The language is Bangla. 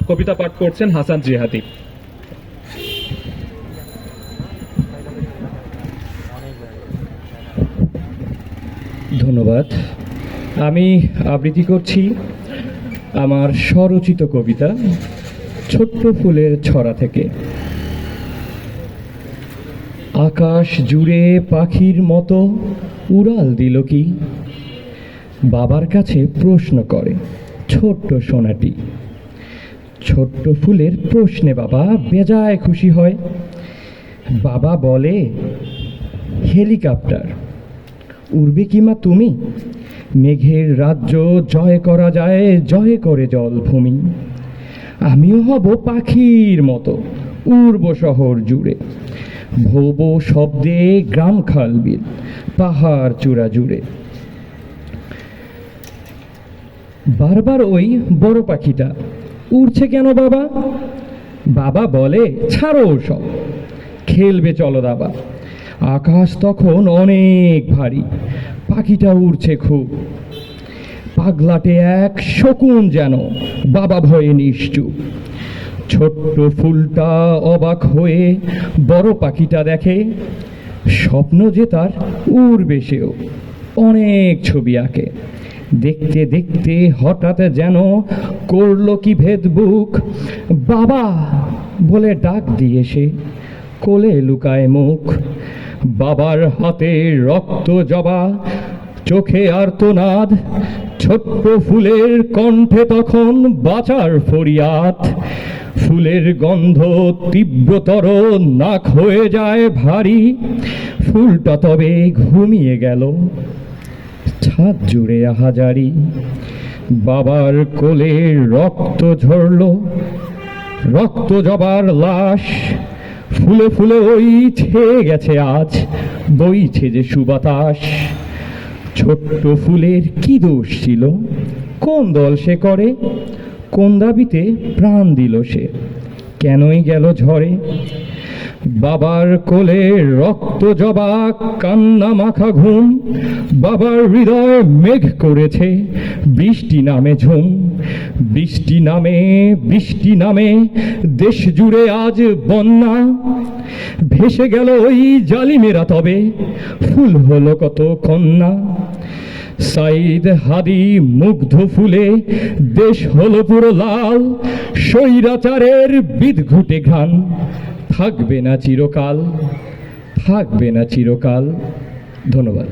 কবিতা পাঠ করছেন হাসান জিহাদি। ধন্যবাদ। আমি আবৃত্তি করছি আমার স্বরচিত কবিতা ছোট্ট ফুলের ছড়া থেকে। আকাশ জুড়ে পাখির মতো উড়াল দিল কি, বাবার কাছে প্রশ্ন করে ছোট্ট সোনাটি। ছোট্ট ফুলের প্রশ্নে বাবা বেজায় খুশি হয়। বাবা বলে, হেলিকপ্টার উড়বে কি মা তুমি? মেঘের রাজ্য জয় করা যায়, জয় করে জলভূমি। আমিও হব পাখির মতো, উড়ব শহর জুড়ে। ভোব শব্দে গ্রাম খালবিল, পাহাড় চূড়া জুড়ে। বারবার ওই বড় পাখিটা উড়ছে কেন বাবা? বাবা বলে, ছাড়ো সব, খেলবে চলো দাবা। আকাশ তখন অনেক ভারী, পাখিটা উড়ছে খুব। পাগলাটে এক শকুন যেন, বাবা ভয়ে নিশ্চুপ। ছোট্ট ফুলটা অবাক হয়ে বড় পাখিটা দেখে, স্বপ্ন যে তার উড়বে সেও, অনেক ছবি আঁকে। দেখতে দেখতে হঠাৎ যেন করলো কি ভেদ বুক, বাবা বলে ডাক দিয়ে সে কোলে লুকায় মুখ। বাবার হাতে রক্ত জবা, চোখে আর্তনাদ, ছোট্ট ফুলের কণ্ঠে তখন বাঁচার ফরিয়াদ। ফুলের গন্ধ তীব্রতর, নাক হয়ে যায় ভারী। ফুলটা তবে ঘুমিয়ে গেল, ছাদ জুড়ে আহাজারি। বাবার কোলে রক্ত ঝরল, রক্ত জবার লাশ। ফুলে ফুলে ওই ছেয়ে গেছে আজ, বইছে যে সুবাতাস। ছোট্ট ফুলের কি দোষ ছিল, কোন দল সে করে? কোন দাবিতে প্রাণ দিল সে, কেনই গেল ঝরে? বাবার কোলে রক্ত জবা, কান্না মাখা ঘুম। বাবার হৃদয় মেঘ করেছে, বৃষ্টি নামে ঝুম। বৃষ্টি নামে, বৃষ্টি নামে, দেশ জুড়ে আজ বন্যা। ভেসে গেল ওই জালিমেরা, তবে ফুল হলো কত কন্যা। সাইদ হাদি মুগ্ধ ফুলে দেশ হলো পুরো লাল। স্বৈরাচারের বিদঘুটে ঘ্রাণ থাকবে না চিরকাল, থাকবে না চিরকাল। ধন্যবাদ।